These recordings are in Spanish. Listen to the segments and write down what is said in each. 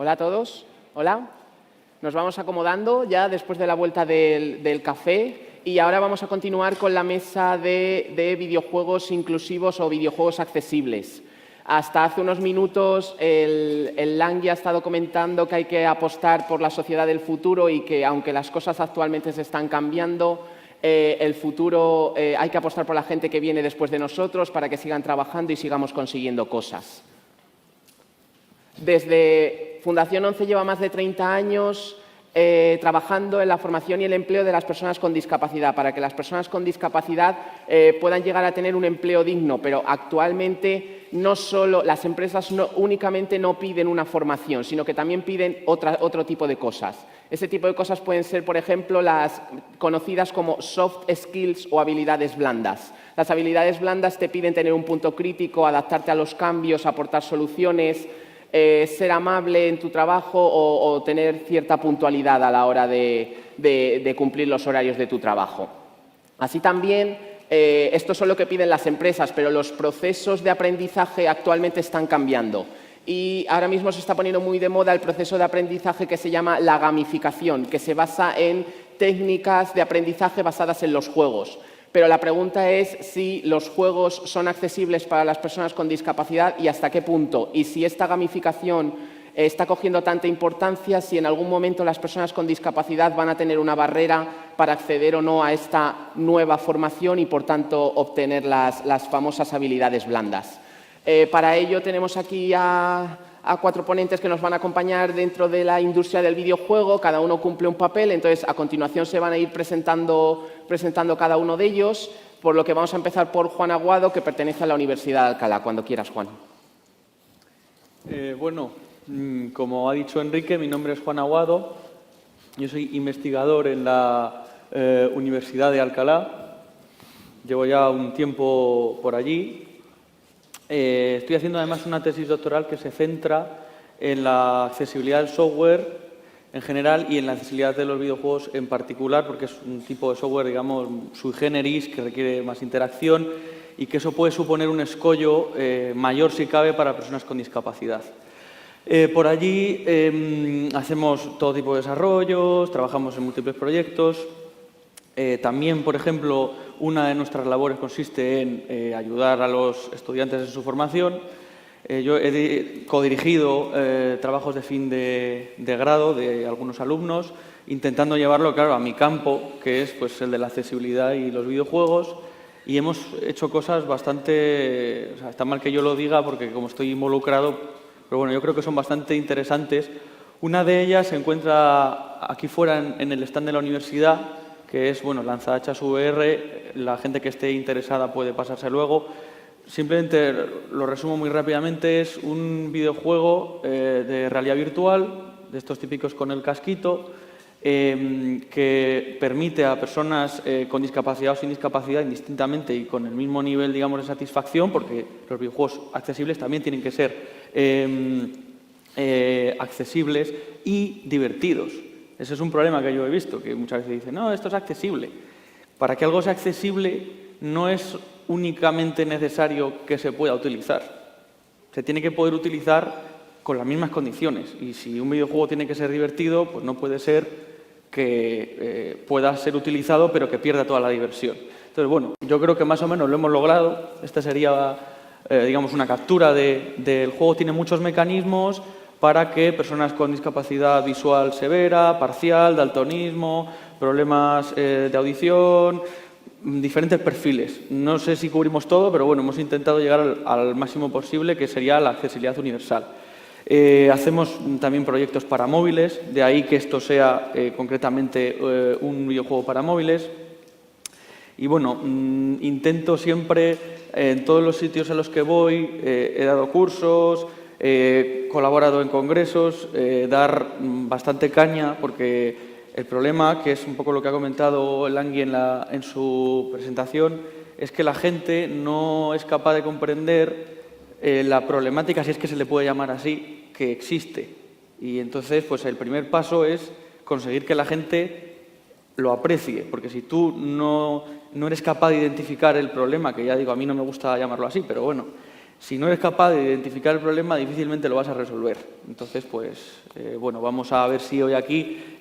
Hola a todos. Hola. Nos vamos acomodando ya después de la vuelta del café y ahora vamos a continuar con la mesa de videojuegos inclusivos o videojuegos accesibles. Hasta hace unos minutos el Langui ha estado comentando que hay que apostar por la sociedad del futuro y que aunque las cosas actualmente se están cambiando, el futuro hay que apostar por la gente que viene después de nosotros para que sigan trabajando y sigamos consiguiendo cosas. Desde Fundación 11 lleva más de 30 años trabajando en la formación y el empleo de las personas con discapacidad, para que las personas con discapacidad puedan llegar a tener un empleo digno, pero actualmente no solo las empresas únicamente no piden una formación, sino que también piden otro tipo de cosas. Ese tipo de cosas pueden ser, por ejemplo, las conocidas como soft skills o habilidades blandas. Las habilidades blandas te piden tener un punto crítico, adaptarte a los cambios, aportar soluciones, ser amable en tu trabajo o tener cierta puntualidad a la hora de cumplir los horarios de tu trabajo. Así también, esto es lo que piden las empresas, pero los procesos de aprendizaje actualmente están cambiando. Y ahora mismo se está poniendo muy de moda el proceso de aprendizaje que se llama la gamificación, que se basa en técnicas de aprendizaje basadas en los juegos. Pero la pregunta es si los juegos son accesibles para las personas con discapacidad y hasta qué punto. Y si esta gamificación está cogiendo tanta importancia, si en algún momento las personas con discapacidad van a tener una barrera para acceder o no a esta nueva formación y, por tanto, obtener las famosas habilidades blandas. Para ello tenemos aquí a 4 ponentes que nos van a acompañar dentro de la industria del videojuego. Cada uno cumple un papel, entonces a continuación se van a ir presentando cada uno de ellos, por lo que vamos a empezar por Juan Aguado, que pertenece a la Universidad de Alcalá. Cuando quieras, Juan. Como ha dicho Enrique, mi nombre es Juan Aguado. Yo soy investigador en la Universidad de Alcalá. Llevo ya un tiempo por allí. Estoy haciendo además una tesis doctoral que se centra en la accesibilidad del software en general y en la accesibilidad de los videojuegos en particular, porque es un tipo de software, digamos, sui generis, que requiere más interacción y que eso puede suponer un escollo mayor, si cabe, para personas con discapacidad. Por allí hacemos todo tipo de desarrollos, trabajamos en múltiples proyectos. También, por ejemplo, una de nuestras labores consiste en ayudar a los estudiantes en su formación. Yo he codirigido trabajos de fin de grado de algunos alumnos, intentando llevarlo, claro, a mi campo, que es pues, el de la accesibilidad y los videojuegos. Y hemos hecho cosas bastante... O sea, está mal que yo lo diga porque como estoy involucrado, pero bueno, yo creo que son bastante interesantes. Una de ellas se encuentra aquí fuera en el stand de la universidad, que es, bueno, Lanzahachas VR. La gente que esté interesada puede pasarse luego. Simplemente lo resumo muy rápidamente, es un videojuego de realidad virtual, de estos típicos con el casquito, que permite a personas con discapacidad o sin discapacidad, indistintamente y con el mismo nivel, digamos, de satisfacción, porque los videojuegos accesibles también tienen que ser accesibles y divertidos. Ese es un problema que yo he visto, que muchas veces dicen, no, esto es accesible. Para que algo sea accesible no es únicamente necesario que se pueda utilizar. Se tiene que poder utilizar con las mismas condiciones. Y si un videojuego tiene que ser divertido, pues no puede ser que pueda ser utilizado pero que pierda toda la diversión. Entonces, bueno, yo creo que más o menos lo hemos logrado. Esta sería, digamos, una captura del juego. Tiene muchos mecanismos para que personas con discapacidad visual severa, parcial, daltonismo, problemas de audición, diferentes perfiles. No sé si cubrimos todo, pero bueno, hemos intentado llegar al máximo posible, que sería la accesibilidad universal. Hacemos también proyectos para móviles, de ahí que esto sea concretamente un videojuego para móviles. Y bueno, intento siempre, en todos los sitios a los que voy, he dado cursos, he colaborado en congresos, dar bastante caña, porque el problema, que es un poco lo que ha comentado Langui en su presentación, es que la gente no es capaz de comprender la problemática, si es que se le puede llamar así, que existe. Y entonces, pues el primer paso es conseguir que la gente lo aprecie, porque si tú no eres capaz de identificar el problema, que ya digo, a mí no me gusta llamarlo así, pero bueno, Si no eres capaz de identificar el problema, difícilmente lo vas a resolver. Entonces, pues, bueno, vamos a ver si hoy aquí,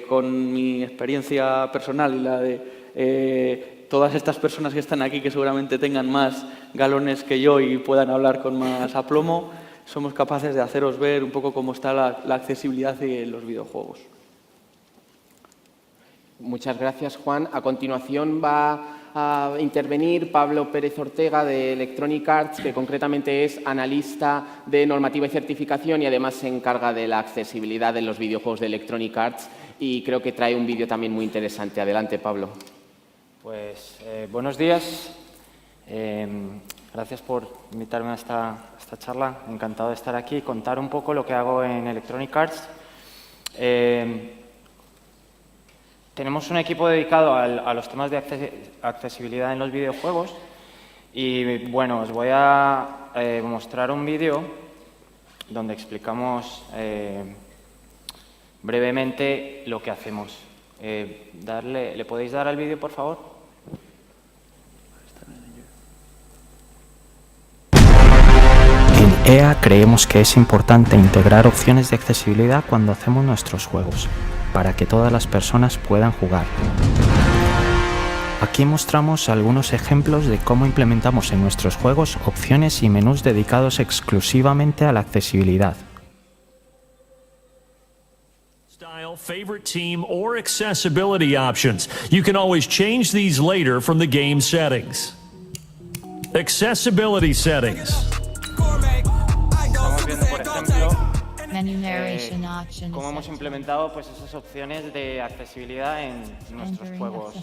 con mi experiencia personal y la de todas estas personas que están aquí, que seguramente tengan más galones que yo y puedan hablar con más aplomo, somos capaces de haceros ver un poco cómo está la accesibilidad en los videojuegos. Muchas gracias, Juan. A continuación va a intervenir Pablo Pérez Ortega de Electronic Arts, que concretamente es analista de normativa y certificación y además se encarga de la accesibilidad de los videojuegos de Electronic Arts y creo que trae un vídeo también muy interesante. Adelante, Pablo. Pues buenos días. Gracias por invitarme a esta charla. Encantado de estar aquí y contar un poco lo que hago en Electronic Arts. Tenemos un equipo dedicado a los temas de accesibilidad en los videojuegos y, bueno, os voy a mostrar un vídeo donde explicamos brevemente lo que hacemos. ¿Le podéis dar al vídeo, por favor? En EA creemos que es importante integrar opciones de accesibilidad cuando hacemos nuestros juegos, para que todas las personas puedan jugar. Aquí mostramos algunos ejemplos de cómo implementamos en nuestros juegos opciones y menús dedicados exclusivamente a la accesibilidad. Style, favorite team, or accessibility options. You can always change these later from the game settings. Accessibility settings. Estamos viendo, por ejemplo, Menu narration option cómo hemos set. implementado pues, esas opciones de accesibilidad en nuestros Entering juegos.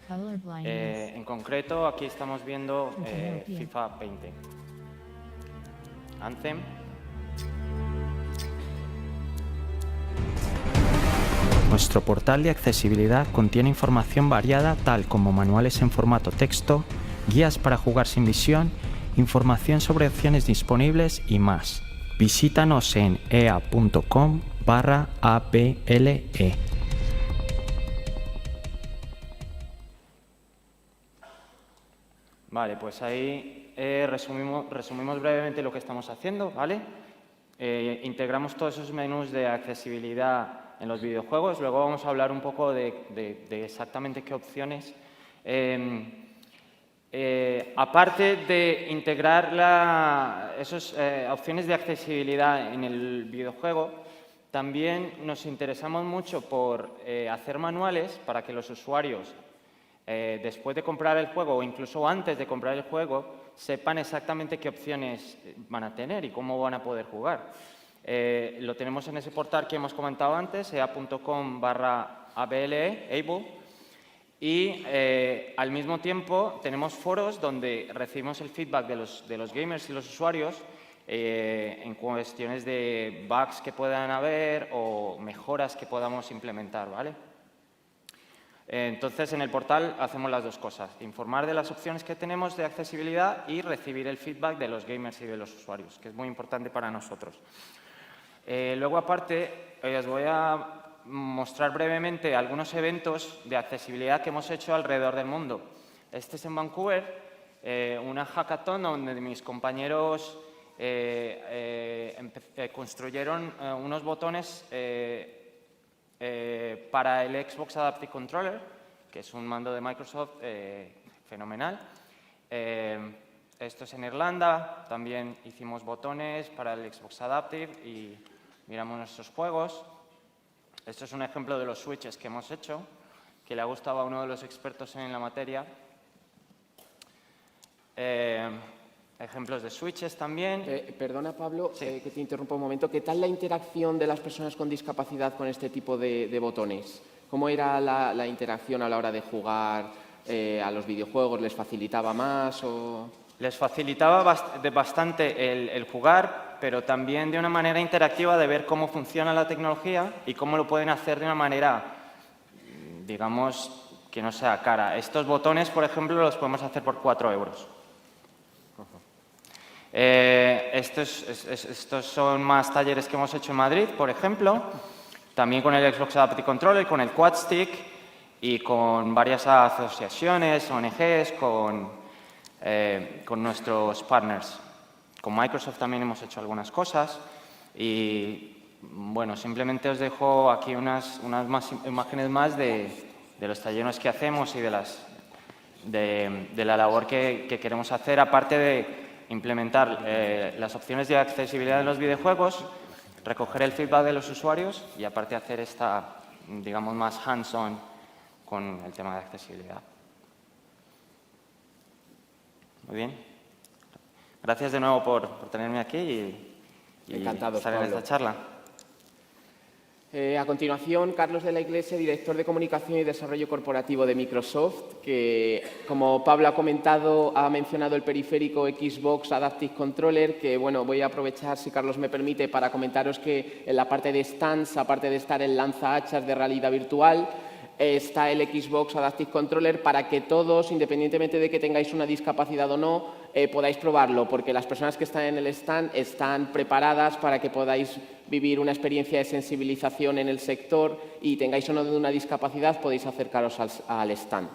color blindness. En concreto, aquí estamos viendo FIFA 20. Anthem. Nuestro portal de accesibilidad contiene información variada tal como manuales en formato texto, guías para jugar sin visión, información sobre opciones disponibles y más. Visítanos en ea.com/APLE. Vale, pues ahí resumimos brevemente lo que estamos haciendo, ¿vale? Integramos todos esos menús de accesibilidad en los videojuegos. Luego vamos a hablar un poco de exactamente qué opciones. Aparte de integrar esas opciones de accesibilidad en el videojuego, también nos interesamos mucho por hacer manuales para que los usuarios, después de comprar el juego o incluso antes de comprar el juego, sepan exactamente qué opciones van a tener y cómo van a poder jugar. Lo tenemos en ese portal que hemos comentado antes, ea.com/ABLE, able. Y al mismo tiempo tenemos foros donde recibimos el feedback de los gamers y los usuarios en cuestiones de bugs que puedan haber o mejoras que podamos implementar, ¿vale? Entonces, en el portal hacemos las dos cosas, informar de las opciones que tenemos de accesibilidad y recibir el feedback de los gamers y de los usuarios, que es muy importante para nosotros. Luego, aparte, os voy a mostrar brevemente algunos eventos de accesibilidad que hemos hecho alrededor del mundo. Este es en Vancouver, una hackathon donde mis compañeros construyeron unos botones para el Xbox Adaptive Controller, que es un mando de Microsoft fenomenal. Esto es en Irlanda, también hicimos botones para el Xbox Adaptive y miramos nuestros juegos. Esto es un ejemplo de los switches que hemos hecho, que le ha gustado a uno de los expertos en la materia. Ejemplos de switches también. Perdona, Pablo, Sí. que te interrumpa un momento. ¿Qué tal la interacción de las personas con discapacidad con este tipo de botones? ¿Cómo era la interacción a la hora de jugar a los videojuegos? ¿Les facilitaba más o...? Les facilitaba bastante el jugar, pero también de una manera interactiva de ver cómo funciona la tecnología y cómo lo pueden hacer de una manera, digamos, que no sea cara. Estos botones, por ejemplo, los podemos hacer por 4 euros. Estos son más talleres que hemos hecho en Madrid, por ejemplo, también con el Xbox Adaptive Controller, con el Quad Stick y con varias asociaciones, ONGs, con nuestros partners, Con Microsoft también hemos hecho algunas cosas y, bueno, simplemente os dejo aquí unas imágenes más de los talleres que hacemos y de la labor que queremos hacer, aparte de implementar las opciones de accesibilidad en los videojuegos, recoger el feedback de los usuarios y aparte hacer esta, digamos, más hands-on con el tema de accesibilidad. Muy bien. Gracias de nuevo por tenerme aquí y Encantado, estar en Pablo. esta charla. A continuación, Carlos de la Iglesia, director de Comunicación y Desarrollo Corporativo de Microsoft, que, como Pablo ha comentado, ha mencionado el periférico Xbox Adaptive Controller, que, bueno, voy a aprovechar, si Carlos me permite, para comentaros que en la parte de stands, aparte de estar el lanzahachas de realidad virtual, está el Xbox Adaptive Controller para que todos, independientemente de que tengáis una discapacidad o no, podáis probarlo, porque las personas que están en el stand están preparadas para que podáis vivir una experiencia de sensibilización en el sector y tengáis o no una discapacidad, podéis acercaros al stand.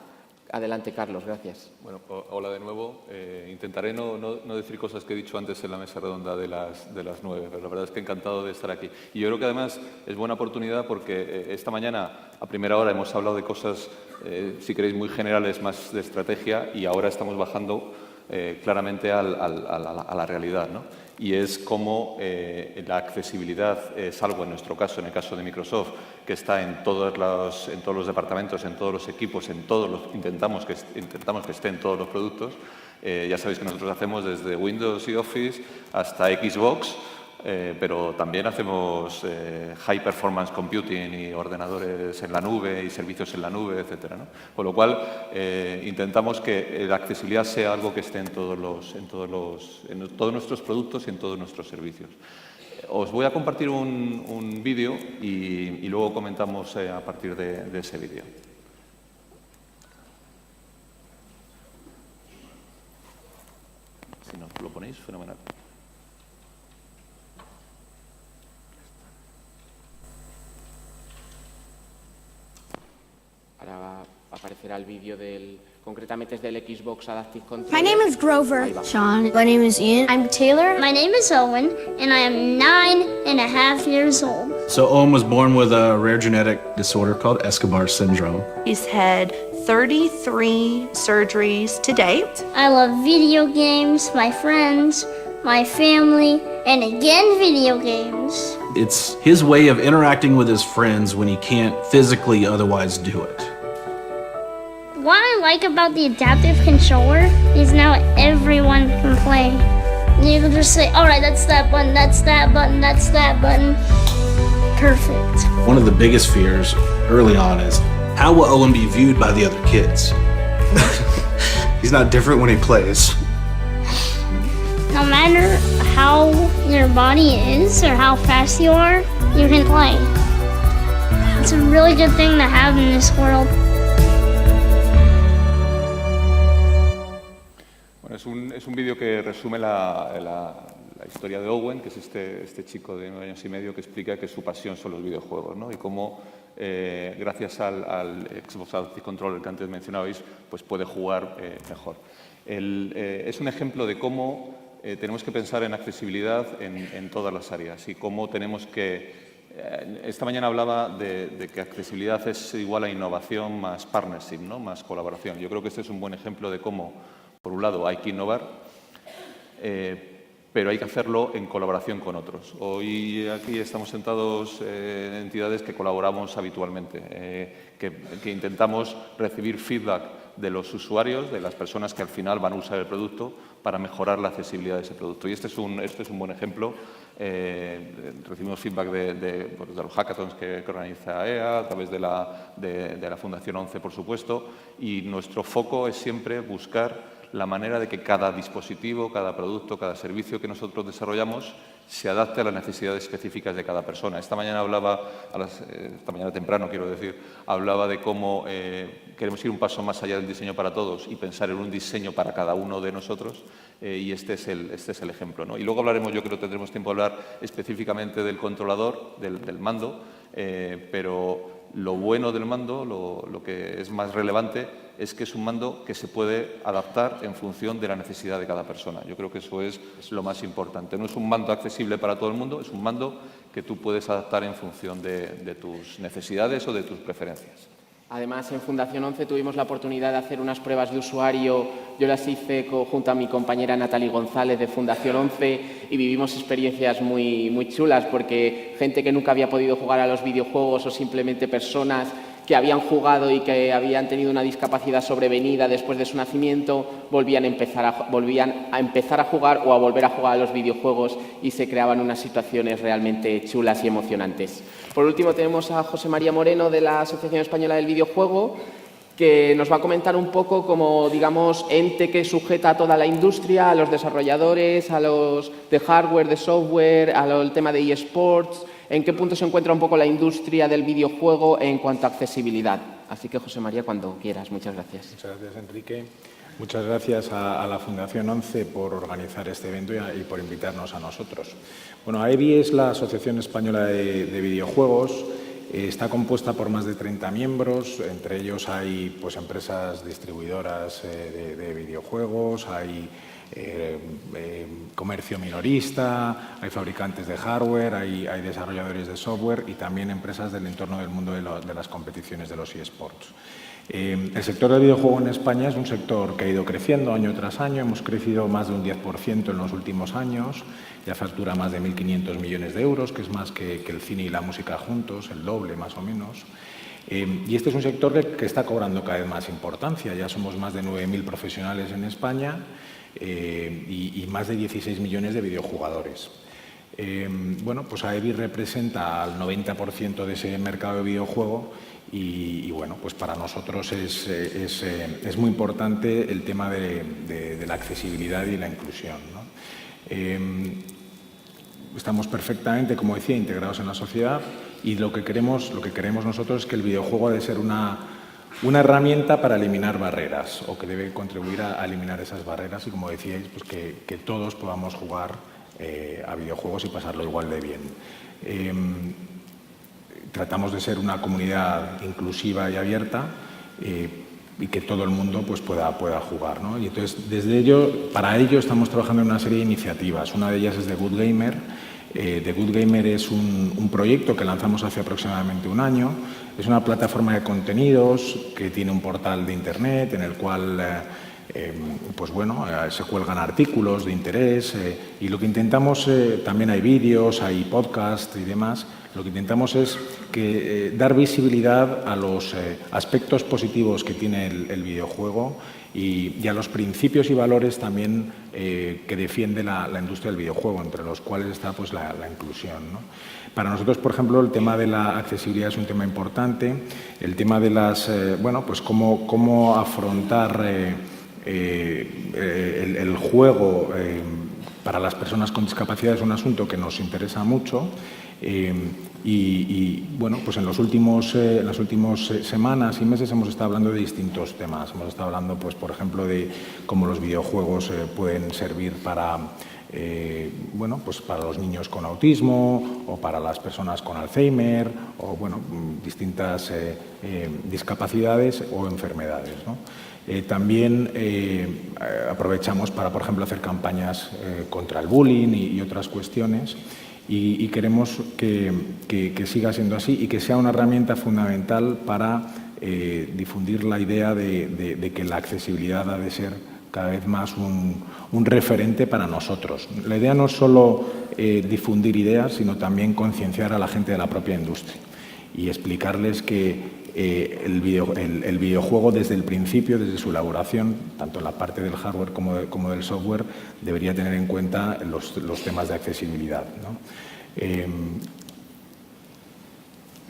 Adelante, Carlos, gracias. Bueno, hola de nuevo. Intentaré no decir cosas que he dicho antes en la mesa redonda de las 9, pero la verdad es que encantado de estar aquí. Y yo creo que además es buena oportunidad porque esta mañana, a primera hora, hemos hablado de cosas, si queréis, muy generales, más de estrategia, y ahora estamos bajando claramente a la realidad, ¿no? Y es cómo la accesibilidad es algo, en nuestro caso, en el caso de Microsoft, que está en todos los departamentos, en todos los equipos, intentamos que esté en todos los productos. Ya sabéis que nosotros hacemos desde Windows y Office hasta Xbox, pero también hacemos high performance computing y ordenadores en la nube y servicios en la nube, etcétera, ¿no? Con lo cual, intentamos que la accesibilidad sea algo que esté en todos nuestros productos y en todos nuestros servicios. Os voy a compartir un vídeo y luego comentamos a partir de ese vídeo. Si nos lo ponéis, fenomenal. Ahora aparecerá el vídeo concretamente es del Xbox Adaptive Controller. My name is Grover. Ahí va. Sean. My name is Ian. I'm Taylor. My name is Owen, and I am 9.5 years old. So Owen was born with a rare genetic disorder called Escobar syndrome. He's had 33 surgeries to date. I love video games, my friends, my family, and again video games. It's his way of interacting with his friends when he can't physically otherwise do it. What I like about the adaptive controller is now everyone can play. You can just say, all right, that's that button, that's that button, that's that button. Perfect. One of the biggest fears early on is, how will Owen be viewed by the other kids? He's not different when he plays. No matter how your body is or how fast you are, you can play. It's a really good thing to have in this world. Bueno, es un vídeo que resume la historia de Owen, que es este chico de 9 años y medio que explica que su pasión son los videojuegos, ¿no? Y cómo, gracias al Xbox Adaptive Controller que antes mencionabais, pues puede jugar mejor. Es un ejemplo de cómo tenemos que pensar en accesibilidad en todas las áreas y cómo tenemos que... esta mañana hablaba de que accesibilidad es igual a innovación más partnership, ¿no? Más colaboración. Yo creo que este es un buen ejemplo de cómo, por un lado, hay que innovar, pero hay que hacerlo en colaboración con otros. Hoy aquí estamos sentados en entidades que colaboramos habitualmente, que intentamos recibir feedback de los usuarios, de las personas que al final van a usar el producto para mejorar la accesibilidad de ese producto. Y este es un buen ejemplo. Recibimos feedback de los hackathons que organiza EA, a través de la Fundación 11, por supuesto, y nuestro foco es siempre buscar la manera de que cada dispositivo, cada producto, cada servicio que nosotros desarrollamos se adapte a las necesidades específicas de cada persona. Esta mañana esta mañana temprano, quiero decir, hablaba de cómo queremos ir un paso más allá del diseño para todos y pensar en un diseño para cada uno de nosotros, y este es el ejemplo, ¿no? Y luego hablaremos, yo creo que tendremos tiempo de hablar específicamente del controlador, del mando, pero lo bueno del mando, lo que es más relevante, es que es un mando que se puede adaptar en función de la necesidad de cada persona. Yo creo que eso es lo más importante. No es un mando accesible para todo el mundo, es un mando que tú puedes adaptar en función de tus necesidades o de tus preferencias. Además, en Fundación 11 tuvimos la oportunidad de hacer unas pruebas de usuario. Yo las hice junto a mi compañera Natalie González de Fundación 11 y vivimos experiencias muy chulas, porque gente que nunca había podido jugar a los videojuegos o simplemente personas que habían jugado y que habían tenido una discapacidad sobrevenida después de su nacimiento, volvían a empezar a jugar o a volver a jugar a los videojuegos, y se creaban unas situaciones realmente chulas y emocionantes. Por último, tenemos a José María Moreno de la Asociación Española del Videojuego, que nos va a comentar un poco como, digamos, ente que sujeta a toda la industria, a los desarrolladores, a los de hardware, de software, al tema de eSports, en qué punto se encuentra un poco la industria del videojuego en cuanto a accesibilidad. Así que, José María, cuando quieras. Muchas gracias. Muchas gracias, Enrique. Muchas gracias a la Fundación 11 por organizar este evento y por invitarnos a nosotros. Bueno, AEVI es la Asociación Española de Videojuegos. Está compuesta por más de 30 miembros, entre ellos hay pues, empresas distribuidoras de videojuegos, hay comercio minorista, hay fabricantes de hardware, hay desarrolladores de software y también empresas del entorno del mundo de las competiciones de los eSports. El sector del videojuego en España es un sector que ha ido creciendo año tras año. Hemos crecido más de un 10% en los últimos años. Ya factura más de 1.500 millones de euros, que es más que el cine y la música juntos, el doble más o menos. Y este es un sector que está cobrando cada vez más importancia. Ya somos más de 9.000 profesionales en España y más de 16 millones de videojugadores. Bueno, pues AEVI representa al 90% de ese mercado de videojuego y bueno, pues para nosotros es muy importante el tema de la accesibilidad y la inclusión, ¿no? Estamos perfectamente, como decía, integrados en la sociedad y lo que queremos nosotros es que el videojuego ha de ser una herramienta para eliminar barreras, o que debe contribuir a eliminar esas barreras y, como decíais, pues que todos podamos jugar a videojuegos y pasarlo igual de bien. Tratamos de ser una comunidad inclusiva y abierta y que todo el mundo pues, pueda jugar, ¿no? Y entonces, para ello estamos trabajando en una serie de iniciativas. Una de ellas es The Good Gamer. The Good Gamer es un proyecto que lanzamos hace aproximadamente un año. Es una plataforma de contenidos que tiene un portal de Internet en el cual pues bueno, se cuelgan artículos de interés y lo que intentamos, también hay vídeos, hay podcasts y demás. Lo que intentamos es dar visibilidad a los aspectos positivos que tiene el videojuego y a los principios y valores también que defiende la industria del videojuego, entre los cuales está pues, la inclusión, ¿no? Para nosotros, por ejemplo, el tema de la accesibilidad es un tema importante. El tema de las, bueno, pues cómo afrontar el juego para las personas con discapacidad es un asunto que nos interesa mucho. Y bueno, pues en las últimas semanas y meses hemos estado hablando de distintos temas. Hemos estado hablando, pues, por ejemplo, de cómo los videojuegos pueden servir para, bueno, pues para los niños con autismo o para las personas con Alzheimer o, bueno, distintas discapacidades o enfermedades, ¿no? También aprovechamos para, por ejemplo, hacer campañas contra el bullying y otras cuestiones. Y queremos que siga siendo así y que sea una herramienta fundamental para difundir la idea de que la accesibilidad ha de ser cada vez más un referente para nosotros. La idea no es solo difundir ideas, sino también concienciar a la gente de la propia industria y explicarles que el videojuego desde el principio, desde su elaboración, tanto en la parte del hardware como del software, debería tener en cuenta los temas de accesibilidad, ¿no?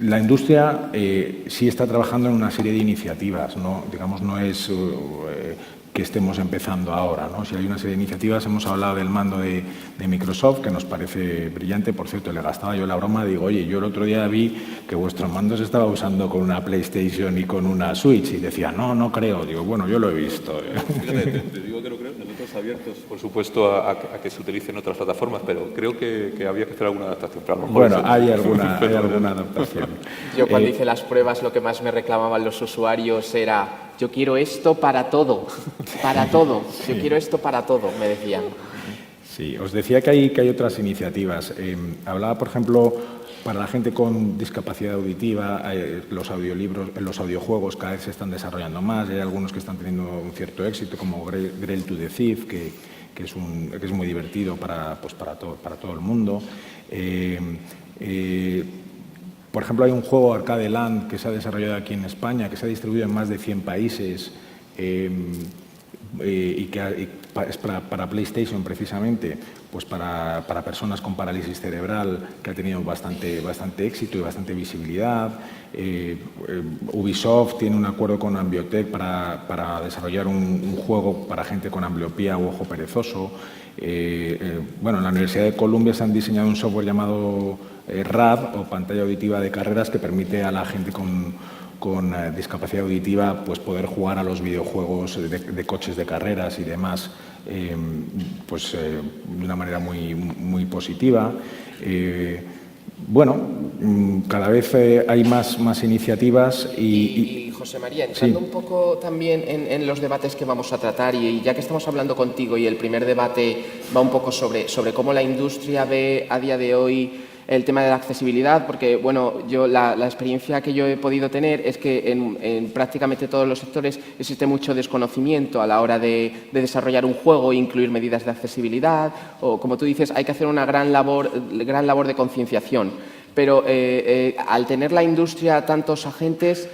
La industria sí está trabajando en una serie de iniciativas, ¿no? Digamos, no es que estemos empezando ahora, ¿no? Si hay una serie de iniciativas, hemos hablado del mando de Microsoft, que nos parece brillante. Por cierto, le gastaba yo la broma, digo, oye, yo el otro día vi que vuestro mando se estaba usando con una PlayStation y con una Switch, y decía, no creo. Digo, bueno, yo lo he visto. Fíjate, te digo que lo creo, nosotros Nosotros abiertos, por supuesto, a que se utilicen otras plataformas, pero creo que habría que hacer alguna adaptación. Pero a lo mejor bueno, hay alguna adaptación. Yo cuando hice las pruebas lo que más me reclamaban los usuarios era yo quiero esto para todo, para todo, yo quiero esto para todo, me decían. Sí, os decía que hay otras iniciativas. Hablaba, por ejemplo, para la gente con discapacidad auditiva, los audiolibros, los audiojuegos cada vez se están desarrollando más, y hay algunos que están teniendo un cierto éxito, como Grail to the Thief, que es muy divertido para todo el mundo. Por ejemplo, hay un juego, Arcade Land, que se ha desarrollado aquí en España, que se ha distribuido en más de 100 países, y que es para PlayStation precisamente, pues para personas con parálisis cerebral, que ha tenido bastante éxito y bastante visibilidad. Ubisoft tiene un acuerdo con Ambiotech para desarrollar un juego para gente con ambliopía u ojo perezoso. Bueno, en la Universidad de Columbia se han diseñado un software llamado RAD, o pantalla auditiva de carreras, que permite a la gente con discapacidad auditiva pues poder jugar a los videojuegos de coches de carreras y demás de una manera muy positiva. Bueno, cada vez hay más iniciativas y José María, entrando un poco también en los debates que vamos a tratar, y ya que estamos hablando contigo y el primer debate va un poco sobre cómo la industria ve a día de hoy el tema de la accesibilidad, porque bueno, la experiencia que yo he podido tener es que en prácticamente todos los sectores existe mucho desconocimiento a la hora de desarrollar un juego e incluir medidas de accesibilidad, o como tú dices, hay que hacer una gran labor de concienciación. Pero al tener la industria tantos agentes,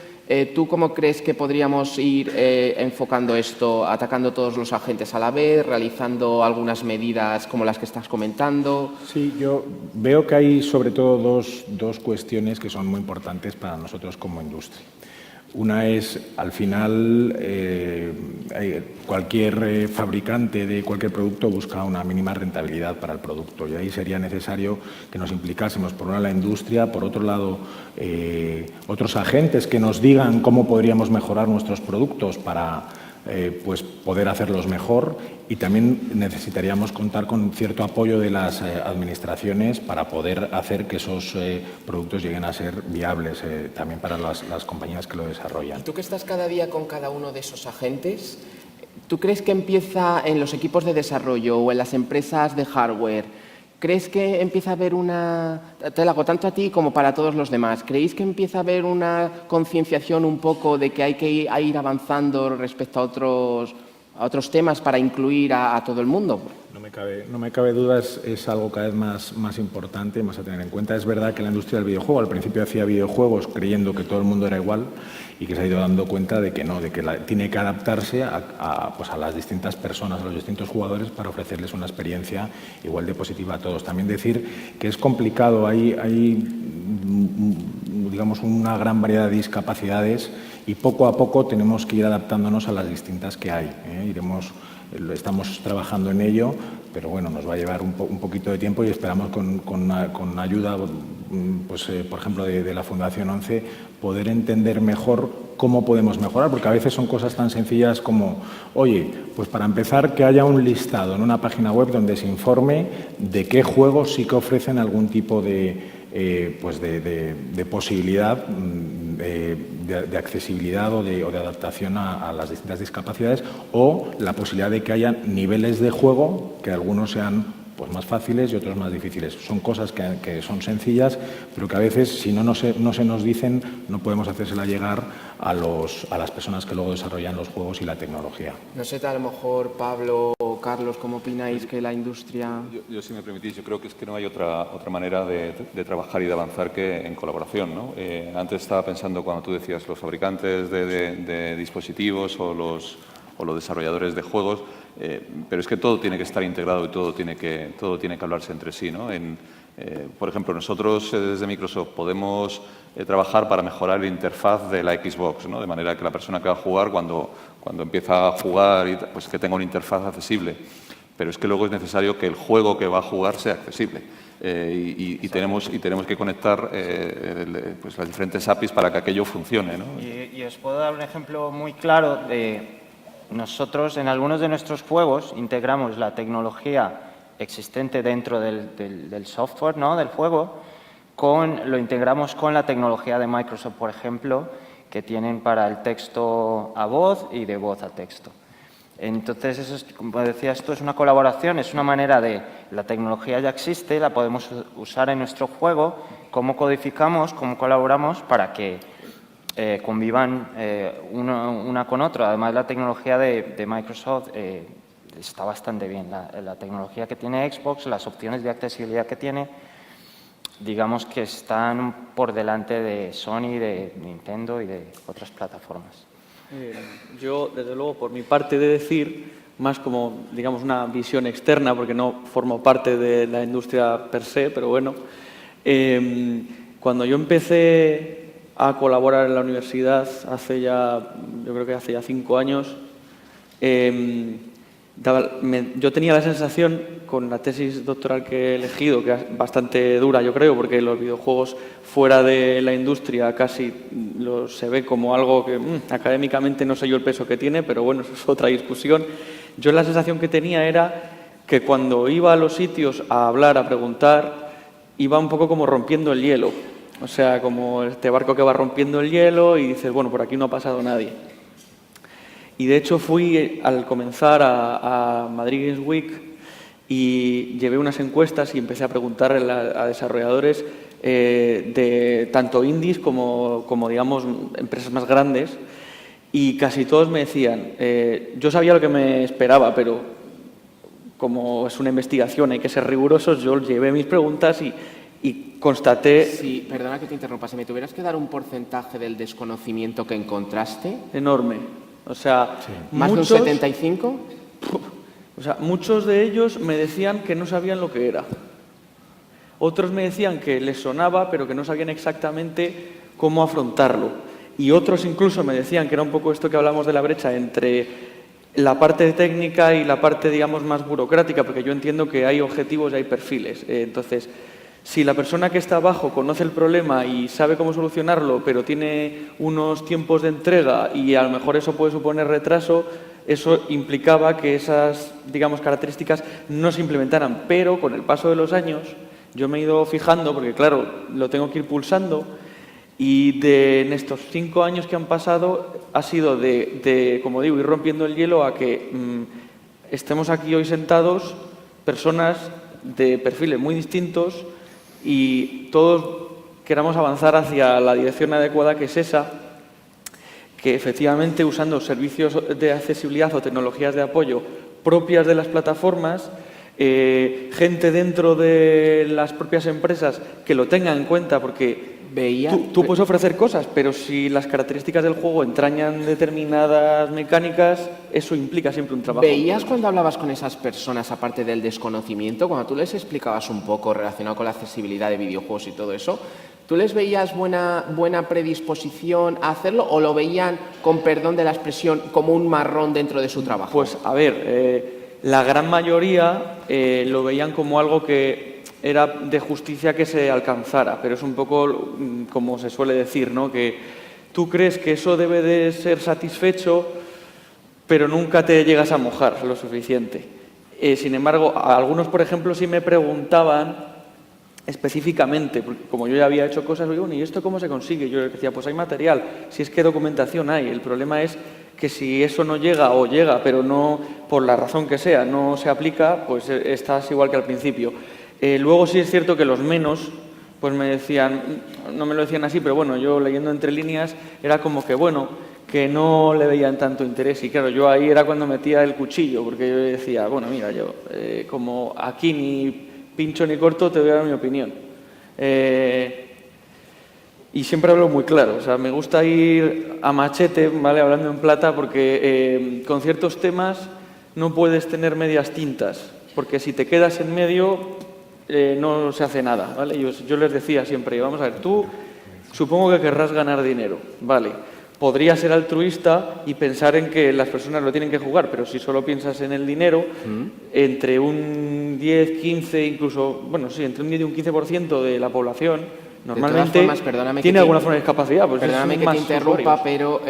¿tú cómo crees que podríamos ir enfocando esto, atacando todos los agentes a la vez, realizando algunas medidas como las que estás comentando? Sí, yo veo que hay sobre todo dos cuestiones que son muy importantes para nosotros como industria. Una es, al final, cualquier fabricante de cualquier producto busca una mínima rentabilidad para el producto, y ahí sería necesario que nos implicásemos, por un lado, la industria, por otro lado, otros agentes que nos digan cómo podríamos mejorar nuestros productos para poder hacerlos mejor, y también necesitaríamos contar con cierto apoyo de las administraciones para poder hacer que esos productos lleguen a ser viables también para las compañías que lo desarrollan. ¿Y tú que estás cada día con cada uno de esos agentes, tú crees que empieza en los equipos de desarrollo o en las empresas de hardware? ¿Crees que empieza a haber te lo hago tanto a ti como para todos los demás, ¿creéis que empieza a haber una concienciación un poco de que hay que ir avanzando respecto a otros temas para incluir a todo el mundo? No me cabe duda, es algo cada vez más importante, más a tener en cuenta. Es verdad que la industria del videojuego al principio hacía videojuegos creyendo que todo el mundo era igual, y que se ha ido dando cuenta de que no, de que tiene que adaptarse a las distintas personas, a los distintos jugadores, para ofrecerles una experiencia igual de positiva a todos. También decir que es complicado, hay digamos una gran variedad de discapacidades, y poco a poco tenemos que ir adaptándonos a las distintas que hay. Estamos trabajando en ello, pero bueno, nos va a llevar un poquito de tiempo, y esperamos con ayuda, por ejemplo, de la Fundación 11, poder entender mejor cómo podemos mejorar, porque a veces son cosas tan sencillas como, oye, pues para empezar, que haya un listado en una página web donde se informe de qué juegos sí que ofrecen algún tipo de posibilidad de accesibilidad o de adaptación a las distintas discapacidades, o la posibilidad de que haya niveles de juego, que algunos sean más fáciles y otros más difíciles. Son cosas que son sencillas, pero que a veces, si no se nos dicen, no podemos hacérsela llegar a las personas que luego desarrollan los juegos y la tecnología. No sé, a lo mejor Pablo o Carlos, ¿cómo opináis que la industria...? Yo, si me permitís, yo creo que es que no hay otra manera de trabajar y de avanzar que en colaboración, ¿no? Antes estaba pensando, cuando tú decías los fabricantes de dispositivos o los desarrolladores de juegos, pero es que todo tiene que estar integrado y todo tiene que hablarse entre sí, ¿no? Por ejemplo, nosotros desde Microsoft podemos trabajar para mejorar la interfaz de la Xbox, ¿no? De manera que la persona que va a jugar, cuando empieza a jugar, pues que tenga una interfaz accesible. Pero es que luego es necesario que el juego que va a jugar sea accesible. Y tenemos que conectar las diferentes APIs para que aquello funcione, ¿no? Y os puedo dar un ejemplo muy claro nosotros en algunos de nuestros juegos integramos la tecnología existente dentro del software, ¿no?, del juego, lo integramos con la tecnología de Microsoft, por ejemplo, que tienen para el texto a voz y de voz a texto. Entonces, eso es, como decía, esto es una colaboración, es una manera de, la tecnología ya existe, la podemos usar en nuestro juego, cómo codificamos, cómo colaboramos para que convivan una con otra. Además, la tecnología de Microsoft está bastante bien. La tecnología que tiene Xbox, las opciones de accesibilidad que tiene, digamos que están por delante de Sony, de Nintendo y de otras plataformas. Yo, desde luego, por mi parte, he de decir, más como, digamos, una visión externa, porque no formo parte de la industria per se, pero bueno, cuando yo empecé a colaborar en la universidad hace ya, yo creo que hace ya 5 años, yo tenía la sensación, con la tesis doctoral que he elegido, que es bastante dura, yo creo, porque los videojuegos fuera de la industria casi se ve como algo que académicamente no sé yo el peso que tiene, pero bueno, eso es otra discusión. Yo la sensación que tenía era que cuando iba a los sitios a hablar, a preguntar, iba un poco como rompiendo el hielo. O sea, como este barco que va rompiendo el hielo y dices, bueno, por aquí no ha pasado nadie. Y de hecho fui al comenzar a Madrid Games Week y llevé unas encuestas y empecé a preguntar a desarrolladores de tanto indies como digamos empresas más grandes, y casi todos me decían, yo sabía lo que me esperaba, pero como es una investigación hay que ser rigurosos, yo llevé mis preguntas y constaté... Sí, perdona que te interrumpa, si me tuvieras que dar un porcentaje del desconocimiento que encontraste... Enorme. O sea, sí. ¿Más de un 75? O sea, muchos de ellos me decían que no sabían lo que era. Otros me decían que les sonaba, pero que no sabían exactamente cómo afrontarlo. Y otros incluso me decían que era un poco esto que hablamos de la brecha entre la parte técnica y la parte, digamos, más burocrática, porque yo entiendo que hay objetivos y hay perfiles. Entonces, si la persona que está abajo conoce el problema y sabe cómo solucionarlo, pero tiene unos tiempos de entrega y a lo mejor eso puede suponer retraso, eso implicaba que esas, digamos, características no se implementaran. Pero con el paso de los años yo me he ido fijando, porque claro, lo tengo que ir pulsando, y en estos 5 años que han pasado ha sido de, como digo, ir rompiendo el hielo a que estemos aquí hoy sentados personas de perfiles muy distintos y todos queramos avanzar hacia la dirección adecuada, que es esa, que efectivamente usando servicios de accesibilidad o tecnologías de apoyo propias de las plataformas, gente dentro de las propias empresas que lo tenga en cuenta, porque tú puedes ofrecer cosas, pero si las características del juego entrañan determinadas mecánicas, eso implica siempre un trabajo. ¿Veías cuando hablabas con esas personas, aparte del desconocimiento, cuando tú les explicabas un poco relacionado con la accesibilidad de videojuegos y todo eso, ¿tú les veías buena predisposición a hacerlo o lo veían, con perdón de la expresión, como un marrón dentro de su trabajo? Pues a ver, la gran mayoría lo veían como algo que era de justicia que se alcanzara, pero es un poco como se suele decir, ¿no? Que tú crees que eso debe de ser satisfecho, pero nunca te llegas a mojar lo suficiente. Sin embargo, a algunos, por ejemplo, sí me preguntaban específicamente, porque como yo ya había hecho cosas, digo, ¿y esto cómo se consigue? Yo les decía, pues hay material, si es que documentación hay. El problema es que si eso no llega o llega, pero no, por la razón que sea, no se aplica, pues estás igual que al principio. Luego sí es cierto que los menos, pues me decían, no me lo decían así, pero bueno, yo leyendo entre líneas era como que bueno, que no le veían tanto interés. Y claro, yo ahí era cuando metía el cuchillo, porque yo decía, bueno, mira, yo como aquí ni pincho ni corto, te voy a dar mi opinión. Y siempre hablo muy claro, o sea, me gusta ir a machete, ¿vale?, hablando en plata, porque con ciertos temas no puedes tener medias tintas, porque si te quedas en medio no se hace nada, ¿vale? Yo les decía siempre, vamos a ver, tú supongo que querrás ganar dinero, ¿vale? Podría ser altruista y pensar en que las personas lo tienen que jugar, pero si solo piensas en el dinero, entre un 10, 15, incluso, bueno, sí, entre un 10 y un 15% de la población normalmente formas, perdóname tiene que alguna forma de discapacidad. Pues perdóname es que más te interrumpa, usuarios. pero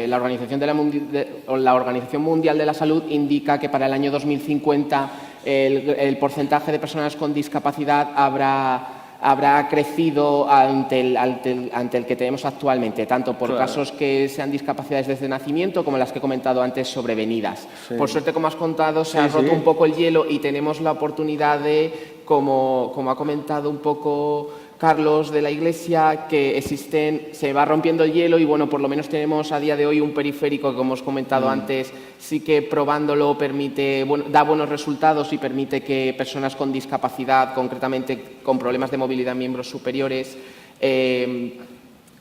la Organización Mundial de la Salud indica que para el año 2050 el porcentaje de personas con discapacidad habrá crecido ante el que tenemos actualmente, tanto por casos que sean discapacidades desde nacimiento como las que he comentado antes sobrevenidas. Sí. Por suerte, como has contado, se ha roto un poco el hielo y tenemos la oportunidad de, como ha comentado un poco Carlos de la Iglesia, que se va rompiendo el hielo y bueno, por lo menos tenemos a día de hoy un periférico que, como os he comentado antes, sí que probándolo da buenos resultados y permite que personas con discapacidad, concretamente con problemas de movilidad en miembros superiores,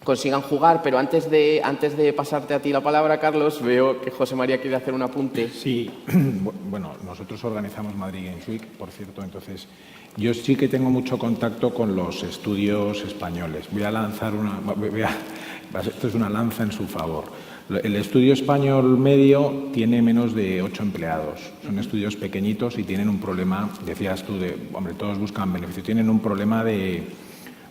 consigan jugar. Pero antes de pasarte a ti la palabra, Carlos, veo que José María quiere hacer un apunte. Sí, bueno, nosotros organizamos Madrid Games Week, por cierto, entonces yo sí que tengo mucho contacto con los estudios españoles. Voy a lanzar esto es una lanza en su favor. El estudio español medio tiene menos de 8 empleados. Son estudios pequeñitos y tienen un problema, decías tú, hombre, todos buscan beneficio, tienen un problema de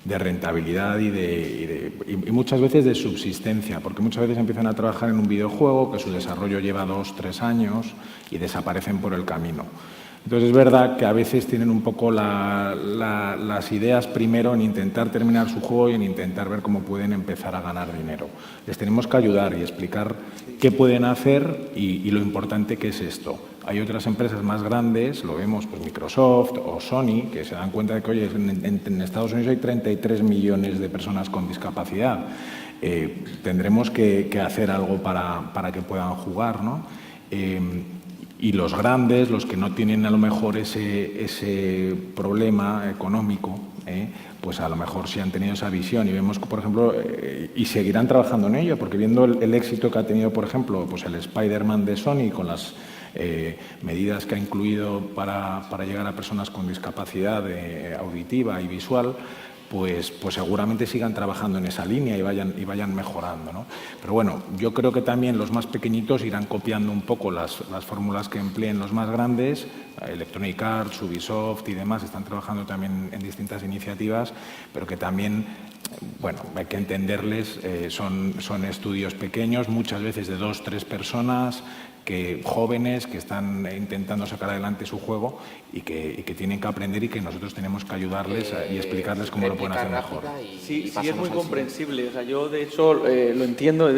rentabilidad y muchas veces de subsistencia, porque muchas veces empiezan a trabajar en un videojuego que su desarrollo lleva 2 o 3 años y desaparecen por el camino. Entonces es verdad que a veces tienen un poco las ideas primero en intentar terminar su juego y en intentar ver cómo pueden empezar a ganar dinero. Les tenemos que ayudar y explicar qué pueden hacer y lo importante que es esto. Hay otras empresas más grandes, lo vemos, pues Microsoft o Sony, que se dan cuenta de que, oye, en Estados Unidos hay 33 millones de personas con discapacidad. Tendremos que hacer algo para que puedan jugar, ¿no? Y los grandes, los que no tienen a lo mejor ese problema económico, pues a lo mejor sí han tenido esa visión y vemos, por ejemplo, y seguirán trabajando en ello, porque viendo el éxito que ha tenido, por ejemplo, pues el Spider-Man de Sony con las medidas que ha incluido para llegar a personas con discapacidad auditiva y visual, pues seguramente sigan trabajando en esa línea y vayan mejorando, ¿no? Pero bueno, yo creo que también los más pequeñitos irán copiando un poco las fórmulas que empleen los más grandes. Electronic Arts, Ubisoft y demás están trabajando también en distintas iniciativas, pero que también, bueno, hay que entenderles, son estudios pequeños, muchas veces de 2 o 3 personas, jóvenes que están intentando sacar adelante su juego y que tienen que aprender y que nosotros tenemos que ayudarles y explicarles cómo lo pueden hacer mejor. Sí, es muy comprensible. O sea, yo, de hecho, lo entiendo.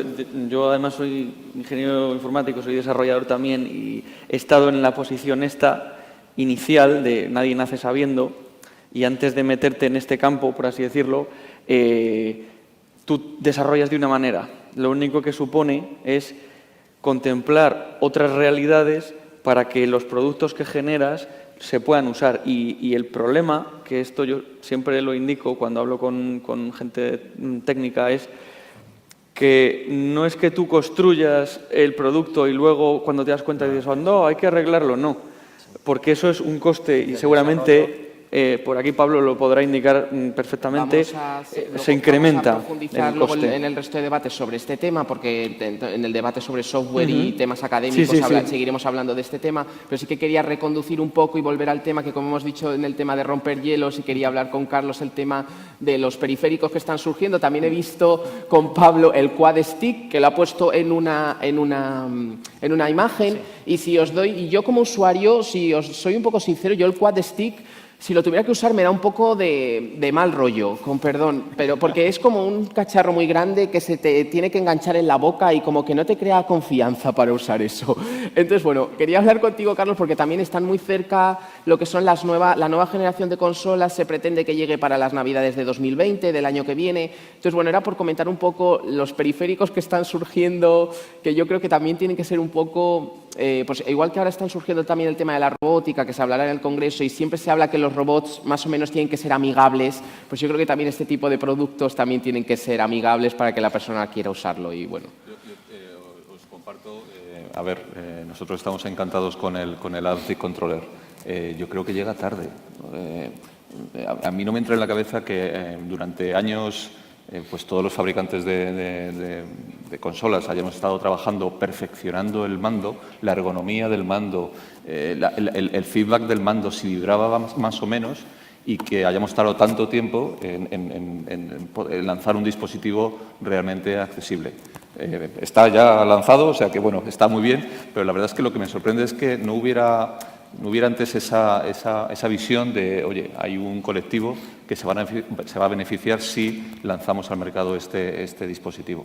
Yo, además, soy ingeniero informático, soy desarrollador también y he estado en la posición esta inicial de nadie nace sabiendo, y antes de meterte en este campo, por así decirlo, tú desarrollas de una manera. Lo único que supone es contemplar otras realidades para que los productos que generas se puedan usar. Y el problema, que esto yo siempre lo indico cuando hablo con gente técnica, es que no es que tú construyas el producto y luego cuando te das cuenta dices, oh, no, hay que arreglarlo, no. Porque eso es un coste y seguramente, por aquí Pablo lo podrá indicar perfectamente, se incrementa vamos a profundizar el luego coste. en el resto de debates sobre este tema, porque en el debate sobre software y temas académicos Sí. seguiremos hablando de este tema, pero sí que quería reconducir un poco y volver al tema que, como hemos dicho en el tema de romper hielos, y quería hablar con Carlos el tema de los periféricos que están surgiendo. También he visto con Pablo el Quad Stick, que lo ha puesto en una imagen, y si os doy, y yo como usuario, si os soy un poco sincero, yo el Quad Stick, si lo tuviera que usar, me da un poco de mal rollo, con perdón, pero porque es como un cacharro muy grande que se te tiene que enganchar en la boca y como que no te crea confianza para usar eso. Entonces, bueno, quería hablar contigo, Carlos, porque también están muy cerca lo que son la nueva generación de consolas. Se pretende que llegue para las Navidades de 2020, del año que viene. Entonces, bueno, era por comentar un poco los periféricos que están surgiendo, que yo creo que también tienen que ser un poco... pues igual que ahora están surgiendo también el tema de la robótica, que se hablará en el Congreso, y siempre se habla que los robots más o menos tienen que ser amigables, pues yo creo que también este tipo de productos también tienen que ser amigables para que la persona quiera usarlo. Y bueno. Os comparto, a ver, nosotros estamos encantados con el Adaptive Controller. Yo creo que llega tarde. A mí no me entra en la cabeza que durante años pues todos los fabricantes de consolas hayamos estado trabajando, perfeccionando el mando, la ergonomía del mando, el feedback del mando, si vibraba más o menos, y que hayamos tardado tanto tiempo en lanzar un dispositivo realmente accesible. Está ya lanzado, o sea que bueno, está muy bien, pero la verdad es que lo que me sorprende es que no hubiera antes esa visión de, oye, hay un colectivo que se va a beneficiar si lanzamos al mercado este dispositivo.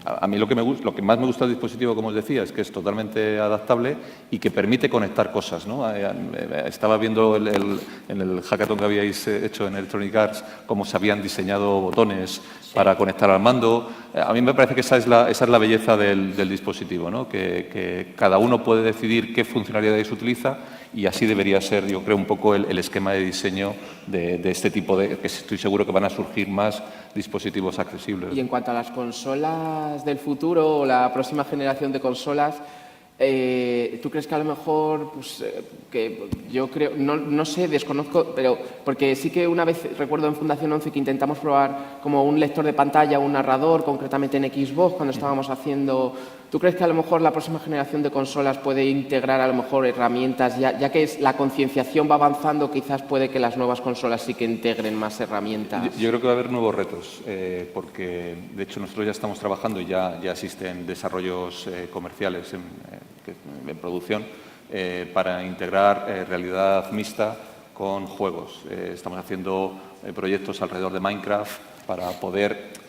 A mí lo que más me gusta del dispositivo, como os decía, es que es totalmente adaptable y que permite conectar cosas, ¿no? Estaba viendo en el hackathon que habíais hecho en Electronic Arts cómo se habían diseñado botones para conectar al mando. A mí me parece que esa es la belleza del dispositivo, ¿no? Que cada uno puede decidir qué funcionalidades utiliza y así debería ser, yo creo, un poco el esquema de diseño de este tipo que estoy seguro que van a surgir más dispositivos accesibles. Y en cuanto a las consolas del futuro o la próxima generación de consolas, ¿tú crees que a lo mejor, pues, que yo creo, no sé, desconozco, pero porque sí que una vez recuerdo en Fundación 11 que intentamos probar como un lector de pantalla, un narrador, concretamente en Xbox, cuando estábamos haciendo... ¿Tú crees que a lo mejor la próxima generación de consolas puede integrar a lo mejor herramientas, ya que la concienciación va avanzando, quizás puede que las nuevas consolas sí que integren más herramientas? Yo creo que va a haber nuevos retos, porque de hecho nosotros ya estamos trabajando y ya existen desarrollos comerciales en producción para integrar realidad mixta con juegos. Estamos haciendo proyectos alrededor de Minecraft para poder,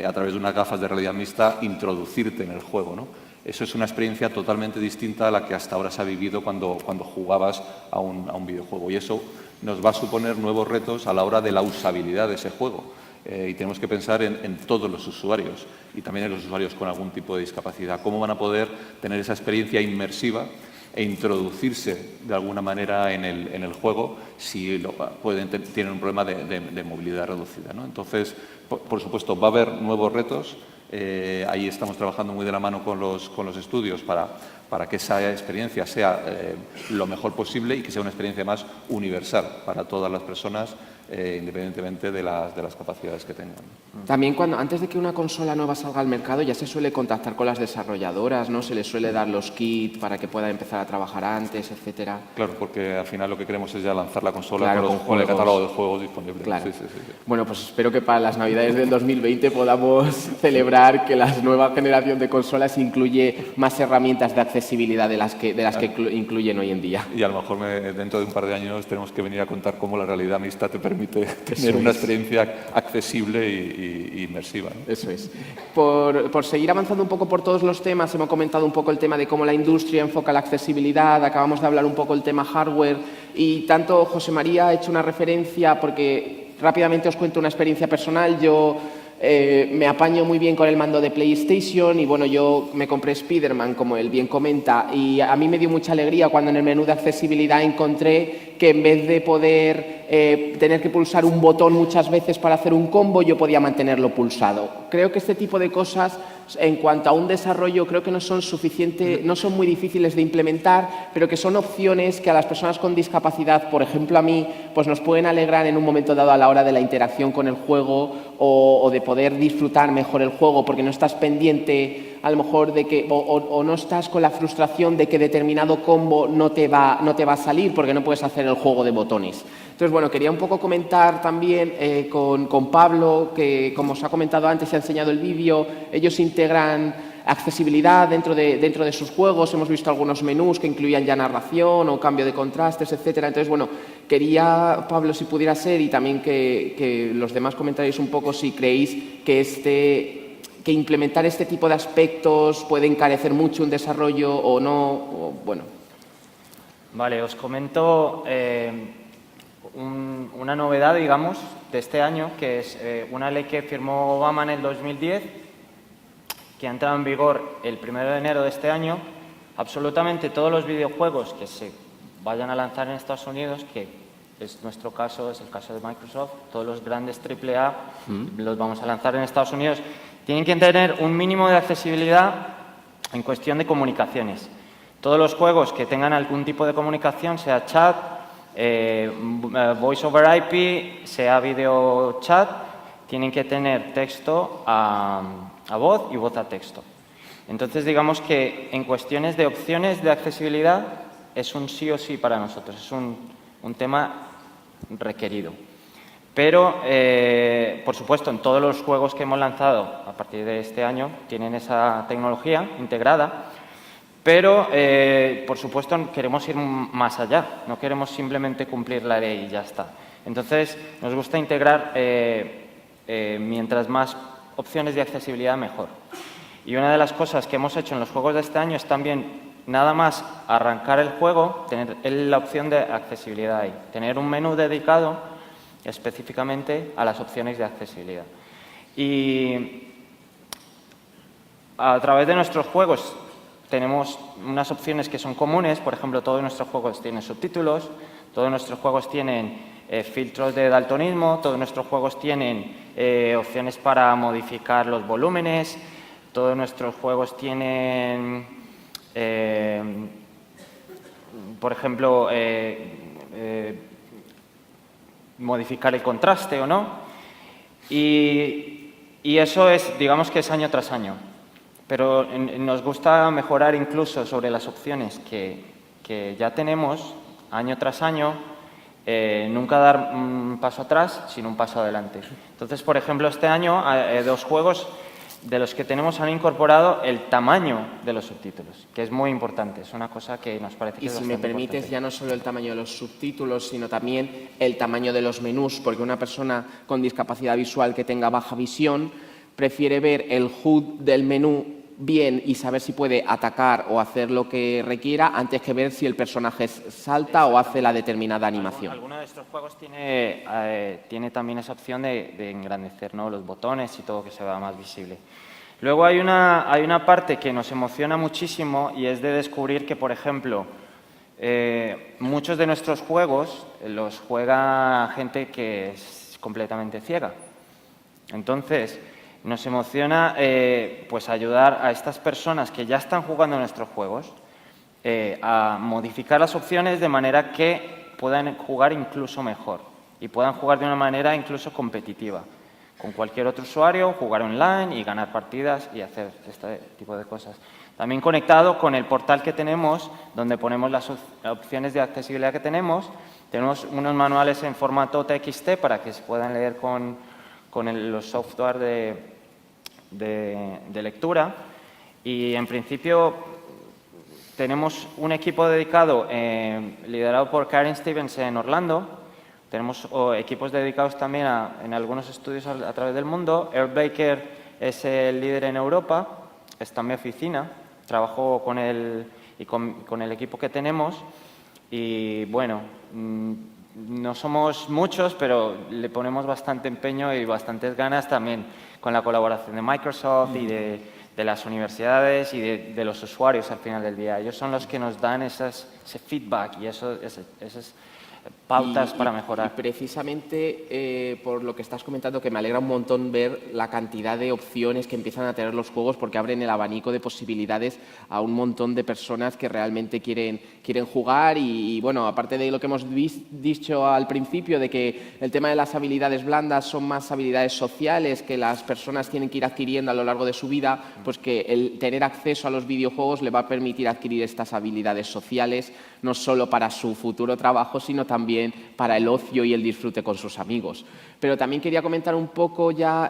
a través de unas gafas de realidad mixta, introducirte en el juego, ¿no? Eso es una experiencia totalmente distinta a la que hasta ahora se ha vivido cuando jugabas a un videojuego. Y eso nos va a suponer nuevos retos a la hora de la usabilidad de ese juego. Y tenemos que pensar en todos los usuarios y también en los usuarios con algún tipo de discapacidad. ¿Cómo van a poder tener esa experiencia inmersiva e introducirse de alguna manera en el juego si tienen un problema de movilidad reducida, ¿no? Entonces, por supuesto, va a haber nuevos retos. Ahí estamos trabajando muy de la mano con los estudios para que esa experiencia sea lo mejor posible y que sea una experiencia más universal para todas las personas, independientemente de las capacidades que tengan. También antes de que una consola nueva salga al mercado ya se suele contactar con las desarrolladoras, ¿no? Se les suele dar los kits para que puedan empezar a trabajar antes, etcétera. Claro, porque al final lo que queremos es ya lanzar la consola con el catálogo de juegos disponible. Claro. Sí. Bueno, pues espero que para las Navidades del 2020 podamos celebrar que la nueva generación de consolas incluye más herramientas de accesibilidad de las que incluyen hoy en día. Y a lo mejor dentro de un par de años tenemos que venir a contar cómo la realidad mixta te permite tener una experiencia accesible y inmersiva, ¿no? Eso es. Por seguir avanzando un poco por todos los temas, hemos comentado un poco el tema de cómo la industria enfoca la accesibilidad, acabamos de hablar un poco el tema hardware y tanto José María ha hecho una referencia, porque rápidamente os cuento una experiencia personal. Yo me apaño muy bien con el mando de PlayStation y bueno, yo me compré Spider-Man, como él bien comenta, y a mí me dio mucha alegría cuando en el menú de accesibilidad encontré que en vez de poder tener que pulsar un botón muchas veces para hacer un combo, yo podía mantenerlo pulsado. Creo que este tipo de cosas, en cuanto a un desarrollo, creo que no son muy difíciles de implementar, pero que son opciones que a las personas con discapacidad, por ejemplo a mí, pues nos pueden alegrar en un momento dado a la hora de la interacción con el juego o de poder disfrutar mejor el juego, porque no estás pendiente a lo mejor de que o no estás con la frustración de que determinado combo no te va a salir porque no puedes hacer el juego de botones. Entonces, bueno, quería un poco comentar también con Pablo, que como os ha comentado antes, se ha enseñado el vídeo, ellos integran accesibilidad dentro de sus juegos. Hemos visto algunos menús que incluían ya narración o cambio de contrastes, etcétera. Entonces, bueno, quería, Pablo, si pudiera ser, y también que los demás comentaréis un poco si creéis que implementar este tipo de aspectos puede encarecer mucho un desarrollo o no, o, bueno. Vale, os comento una novedad, digamos, de este año, que es una ley que firmó Obama en el 2010, que ha entrado en vigor el 1 de enero de este año. Absolutamente todos los videojuegos que se vayan a lanzar en Estados Unidos, que es nuestro caso, es el caso de Microsoft, todos los grandes AAA los vamos a lanzar en Estados Unidos, tienen que tener un mínimo de accesibilidad en cuestión de comunicaciones. Todos los juegos que tengan algún tipo de comunicación, sea chat, voice over IP, sea video chat, tienen que tener texto a voz y voz a texto. Entonces, digamos que en cuestiones de opciones de accesibilidad es un sí o sí para nosotros. Es un tema requerido. Pero, por supuesto, en todos los juegos que hemos lanzado a partir de este año tienen esa tecnología integrada, pero, por supuesto, queremos ir más allá. No queremos simplemente cumplir la ley y ya está. Entonces, nos gusta integrar, mientras más opciones de accesibilidad, mejor. Y una de las cosas que hemos hecho en los juegos de este año es también, nada más arrancar el juego, tener la opción de accesibilidad ahí. Tener un menú dedicado específicamente a las opciones de accesibilidad. Y a través de nuestros juegos tenemos unas opciones que son comunes. Por ejemplo, todos nuestros juegos tienen subtítulos, todos nuestros juegos tienen filtros de daltonismo, todos nuestros juegos tienen opciones para modificar los volúmenes, todos nuestros juegos tienen, por ejemplo, modificar el contraste o no. Y eso es, digamos que es año tras año. Pero nos gusta mejorar incluso sobre las opciones que ya tenemos año tras año, nunca dar un paso atrás, sino un paso adelante. Entonces, por ejemplo, este año 2 juegos de los que tenemos han incorporado el tamaño de los subtítulos, que es muy importante, es una cosa que nos parece que es bastante importante. Y si me permites, ya no solo el tamaño de los subtítulos, sino también el tamaño de los menús, porque una persona con discapacidad visual que tenga baja visión prefiere ver el HUD del menú bien y saber si puede atacar o hacer lo que requiera antes que ver si el personaje salta o hace la determinada animación. Alguno de estos juegos tiene también esa opción de engrandecer, ¿no?, los botones y todo, que se vea más visible. Luego hay una parte que nos emociona muchísimo y es de descubrir que, por ejemplo, muchos de nuestros juegos los juega gente que es completamente ciega. Entonces, nos emociona pues ayudar a estas personas que ya están jugando nuestros juegos a modificar las opciones de manera que puedan jugar incluso mejor y puedan jugar de una manera incluso competitiva con cualquier otro usuario, jugar online y ganar partidas y hacer este tipo de cosas. También conectado con el portal que tenemos, donde ponemos las opciones de accesibilidad que tenemos unos manuales en formato TXT para que se puedan leer con los software de lectura. Y en principio tenemos un equipo dedicado liderado por Karen Stevens en Orlando. Tenemos equipos dedicados también en algunos estudios a través del mundo. Earl Baker es el líder en Europa, está en mi oficina, trabajo con él y con el equipo que tenemos. Y bueno, no somos muchos, pero le ponemos bastante empeño y bastantes ganas también con la colaboración de Microsoft y de las universidades y de los usuarios al final del día. Ellos son los que nos dan ese feedback y esas pautas para mejorar. Y precisamente por lo que estás comentando, que me alegra un montón ver la cantidad de opciones que empiezan a tener los juegos, porque abren el abanico de posibilidades a un montón de personas que realmente quieren jugar. Y bueno, aparte de lo que hemos dicho al principio, de que el tema de las habilidades blandas son más habilidades sociales que las personas tienen que ir adquiriendo a lo largo de su vida, pues que el tener acceso a los videojuegos le va a permitir adquirir estas habilidades sociales, no solo para su futuro trabajo, sino también para el ocio y el disfrute con sus amigos. Pero también quería comentar un poco ya,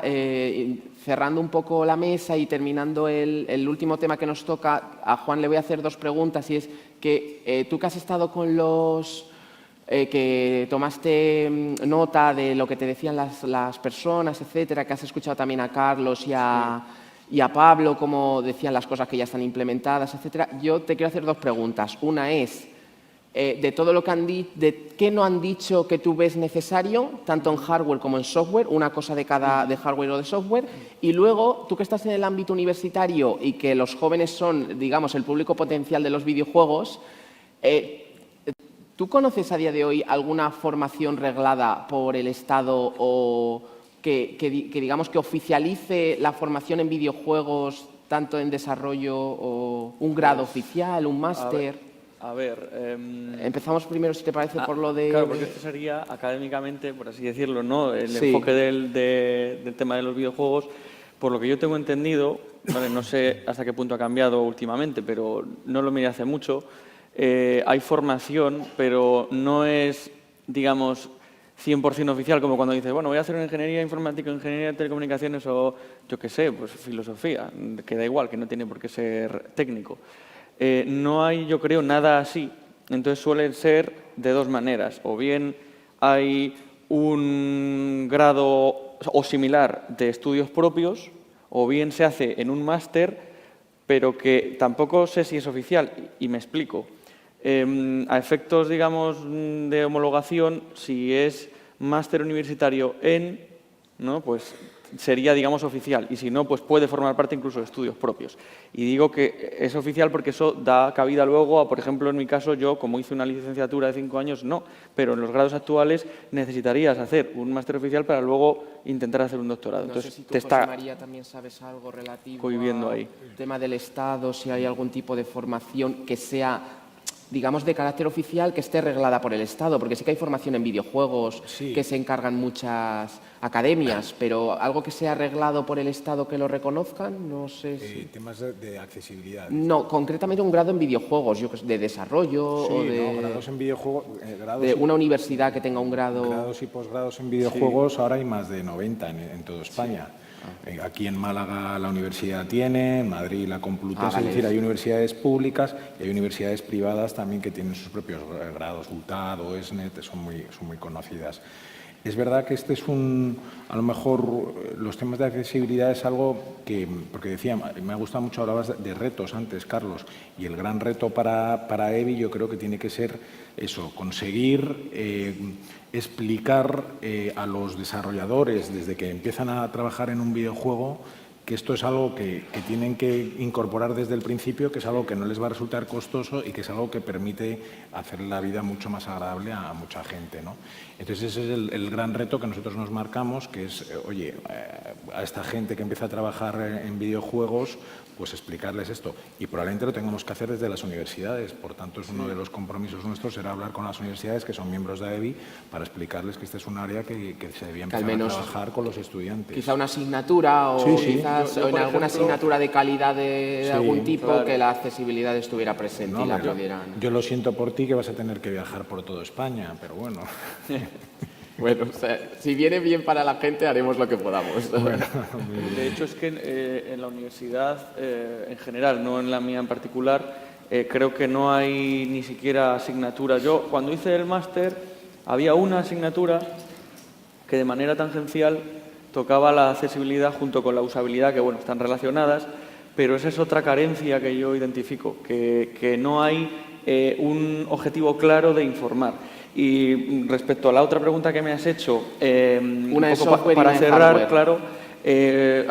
cerrando un poco la mesa y terminando el último tema que nos toca, a Juan le voy a hacer 2 preguntas, y es que tú que has estado con los que tomaste nota de lo que te decían las personas, etcétera, que has escuchado también a Carlos y a Pablo, cómo decían las cosas que ya están implementadas, etcétera. Yo te quiero hacer 2 preguntas. Una es, de todo lo que de qué no han dicho que tú ves necesario, tanto en hardware como en software, una cosa de cada de hardware o de software. Y luego, tú que estás en el ámbito universitario y que los jóvenes son, digamos, el público potencial de los videojuegos, ¿tú conoces a día de hoy alguna formación reglada por el Estado o que digamos que oficialice la formación en videojuegos, tanto en desarrollo o un grado oficial, un máster? A ver, empezamos primero, si te parece, por lo de... Claro, porque esto sería académicamente, por así decirlo, ¿no? El enfoque del tema de los videojuegos. Por lo que yo tengo entendido, ¿vale? No sé hasta qué punto ha cambiado últimamente, pero no lo miré hace mucho, hay formación, pero no es, digamos, 100% oficial, como cuando dices, bueno, voy a hacer una ingeniería informática, ingeniería de telecomunicaciones o, yo qué sé, pues filosofía, que da igual, que no tiene por qué ser técnico. No hay, yo creo, nada así. Entonces suelen ser de dos maneras. O bien hay un grado o similar de estudios propios, o bien se hace en un máster, pero que tampoco sé si es oficial, y me explico. A efectos, digamos, de homologación, si es máster universitario ¿no? Pues sería, digamos, oficial, y si no, pues puede formar parte incluso de estudios propios. Y digo que es oficial porque eso da cabida luego a, por ejemplo, en mi caso, yo, como hice una licenciatura de 5 años, no, pero en los grados actuales necesitarías hacer un máster oficial para luego intentar hacer un doctorado. No Entonces, sé si tú, te José está María, también sabes algo relativo cohibiendo ahí. al tema del Estado, si hay algún tipo de formación que sea, digamos, de carácter oficial, que esté reglada por el Estado, porque sí que hay formación en videojuegos que se encargan muchas academias, pero algo que sea reglado por el Estado que lo reconozcan, no sé si... Temas de accesibilidad. No, concretamente un grado en videojuegos, de desarrollo o de... No, grados en videojuegos... de una universidad que tenga un grado... Grados y posgrados en videojuegos, ahora hay más de 90 en toda España. Aquí en Málaga la universidad tiene, en Madrid la Complutense, es decir, hay universidades públicas y hay universidades privadas también que tienen sus propios grados, UTAD o ESNET, son muy conocidas. Es verdad que este es a lo mejor los temas de accesibilidad es algo que, porque decía, me ha gustado mucho, hablabas de retos antes, Carlos, y el gran reto para EVI yo creo que tiene que ser eso, conseguir explicar a los desarrolladores desde que empiezan a trabajar en un videojuego que esto es algo que tienen que incorporar desde el principio, que es algo que no les va a resultar costoso y que es algo que permite hacer la vida mucho más agradable a mucha gente, ¿no? Entonces ese es el gran reto que nosotros nos marcamos, que es, oye, a esta gente que empieza a trabajar en videojuegos, pues explicarles esto. Y probablemente lo tengamos que hacer desde las universidades, por tanto es uno de los compromisos nuestros, será hablar con las universidades que son miembros de EVI para explicarles que este es un área que se debía empezar a trabajar con los estudiantes. Quizá una asignatura o quizás yo, en alguna asignatura de calidad de algún tipo, que la accesibilidad estuviera presente y la pudieran... Yo lo siento por ti que vas a tener que viajar por toda España, pero bueno... Bueno, o sea, si viene bien para la gente, haremos lo que podamos. Bueno, de hecho, es que en la universidad, en general, no en la mía en particular, creo que no hay ni siquiera asignatura. Yo, cuando hice el máster, había una asignatura que de manera tangencial tocaba la accesibilidad junto con la usabilidad, que bueno, están relacionadas, pero esa es otra carencia que yo identifico, que no hay un objetivo claro de informar. Y respecto a la otra pregunta que me has hecho, una un poco para cerrar, claro,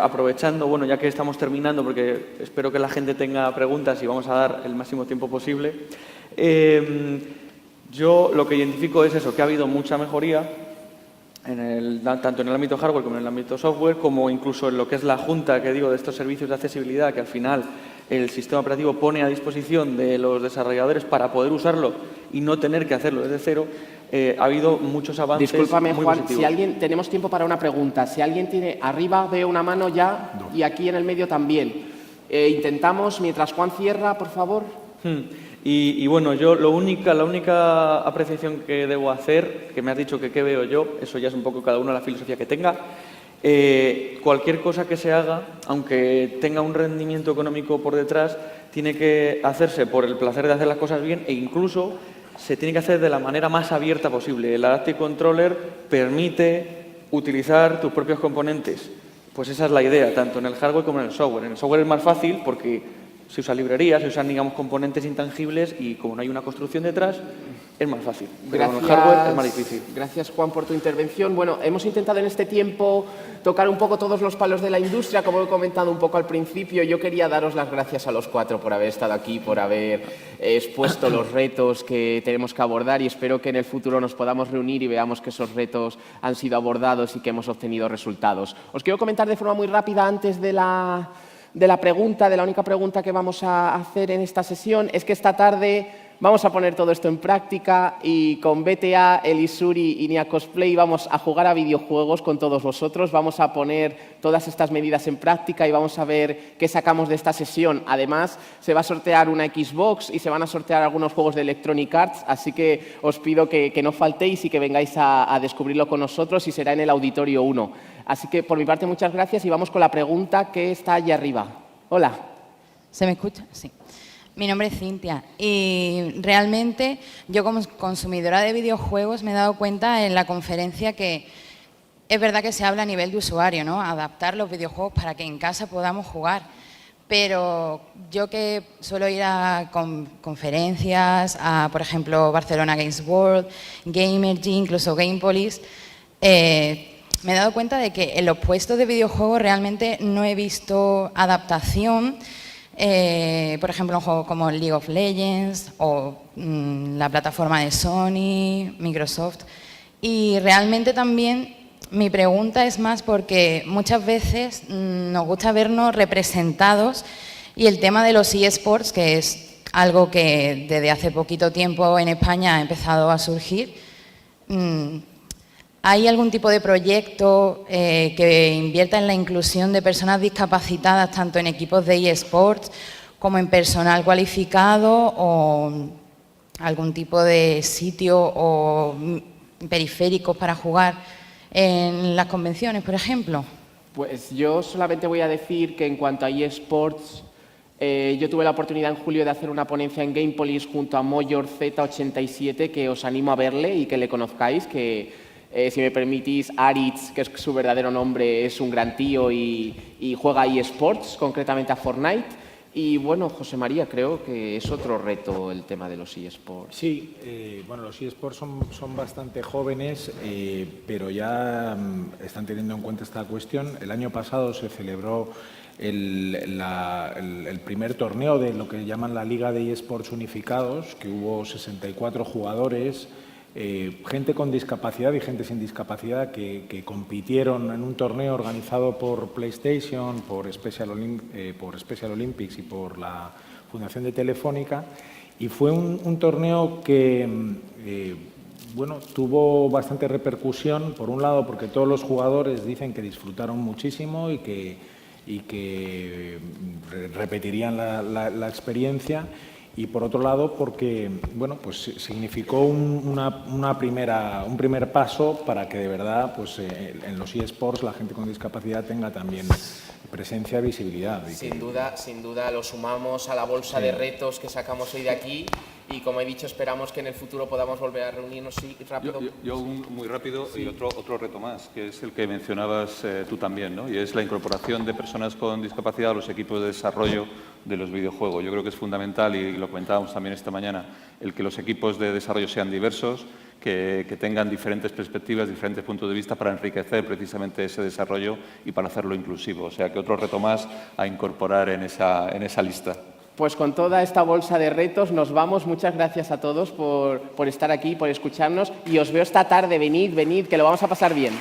aprovechando, bueno, ya que estamos terminando, porque espero que la gente tenga preguntas y vamos a dar el máximo tiempo posible, yo lo que identifico es eso, que ha habido mucha mejoría, tanto en el ámbito hardware como en el ámbito software, como incluso en lo que es la junta, que digo, de estos servicios de accesibilidad, que al final el sistema operativo pone a disposición de los desarrolladores para poder usarlo y no tener que hacerlo desde cero. Ha habido muchos avances. Discúlpame, muy Juan, positivos. si alguien, tenemos tiempo para una pregunta. Si alguien tiene, arriba veo una mano ya y aquí en el medio también. Intentamos, mientras Juan cierra, por favor. Y bueno, yo la única apreciación que debo hacer, que me has dicho que qué veo yo, eso ya es un poco cada uno la filosofía que tenga. Cualquier cosa que se haga, aunque tenga un rendimiento económico por detrás, tiene que hacerse por el placer de hacer las cosas bien e incluso se tiene que hacer de la manera más abierta posible. El Adaptive Controller permite utilizar tus propios componentes. Pues esa es la idea, tanto en el hardware como en el software. En el software es más fácil porque se usan librerías, se usan, digamos, componentes intangibles y como no hay una construcción detrás, es más fácil. Pero con el hardware es más difícil. Gracias, Juan, por tu intervención. Bueno, hemos intentado en este tiempo tocar un poco todos los palos de la industria, como he comentado un poco al principio. Yo quería daros las gracias a los cuatro por haber estado aquí, por haber expuesto los retos que tenemos que abordar y espero que en el futuro nos podamos reunir y veamos que esos retos han sido abordados y que hemos obtenido resultados. Os quiero comentar de forma muy rápida antes de la única pregunta que vamos a hacer en esta sesión, es que esta tarde Vamos a poner todo esto en práctica y con BTA, Elisuri y Nia Cosplay vamos a jugar a videojuegos con todos vosotros. Vamos a poner todas estas medidas en práctica y vamos a ver qué sacamos de esta sesión. Además, se va a sortear una Xbox y se van a sortear algunos juegos de Electronic Arts, así que os pido que no faltéis y que vengáis a descubrirlo con nosotros y será en el Auditorio 1. Así que, por mi parte, muchas gracias y vamos con la pregunta que está allí arriba. Hola. ¿Se me escucha? Sí. Mi nombre es Cintia y realmente yo como consumidora de videojuegos me he dado cuenta en la conferencia que es verdad que se habla a nivel de usuario, ¿no? Adaptar los videojuegos para que en casa podamos jugar. Pero yo que suelo ir a conferencias, a, por ejemplo, Barcelona Games World, Gamergy, incluso Gamepolis, me he dado cuenta de que en los puestos de videojuegos realmente no he visto adaptación. Por ejemplo, un juego como League of Legends o la plataforma de Sony, Microsoft. Y realmente también mi pregunta es más porque muchas veces nos gusta vernos representados y el tema de los eSports, que es algo que desde hace poquito tiempo en España ha empezado a surgir. ¿Hay algún tipo de proyecto que invierta en la inclusión de personas discapacitadas tanto en equipos de eSports como en personal cualificado o algún tipo de sitio o periféricos para jugar en las convenciones, por ejemplo? Pues yo solamente voy a decir que en cuanto a eSports, yo tuve la oportunidad en julio de hacer una ponencia en Gamepolis junto a Moyor Z87, que os animo a verle y que le conozcáis, que si me permitís, Aritz, que es su verdadero nombre, es un gran tío y juega a eSports, concretamente a Fortnite. Y bueno, José María, creo que es otro reto el tema de los eSports. Sí, bueno, los eSports son bastante jóvenes, pero ya están teniendo en cuenta esta cuestión. El año pasado se celebró el primer torneo de lo que llaman la Liga de eSports Unificados, que hubo 64 jugadores, gente con discapacidad y gente sin discapacidad que compitieron en un torneo organizado por PlayStation, por Special Olympics y por la Fundación de Telefónica, y fue un torneo que bueno, tuvo bastante repercusión, por un lado porque todos los jugadores dicen que disfrutaron muchísimo y que repetirían la experiencia. Y por otro lado, porque bueno, pues significó un primer paso para que de verdad pues, en los eSports la gente con discapacidad tenga también presencia y visibilidad. Sin duda lo sumamos a la bolsa de retos que sacamos hoy de aquí y como he dicho esperamos que en el futuro podamos volver a reunirnos rápido. Yo muy rápido y otro reto más, que es el que mencionabas tú también, ¿no? Y es la incorporación de personas con discapacidad a los equipos de desarrollo de los videojuegos. Yo creo que es fundamental, y lo comentábamos también esta mañana, el que los equipos de desarrollo sean diversos, que tengan diferentes perspectivas, diferentes puntos de vista para enriquecer precisamente ese desarrollo y para hacerlo inclusivo. O sea, que otro reto más a incorporar en esa lista. Pues con toda esta bolsa de retos nos vamos. Muchas gracias a todos por estar aquí, por escucharnos y os veo esta tarde. Venid, que lo vamos a pasar bien.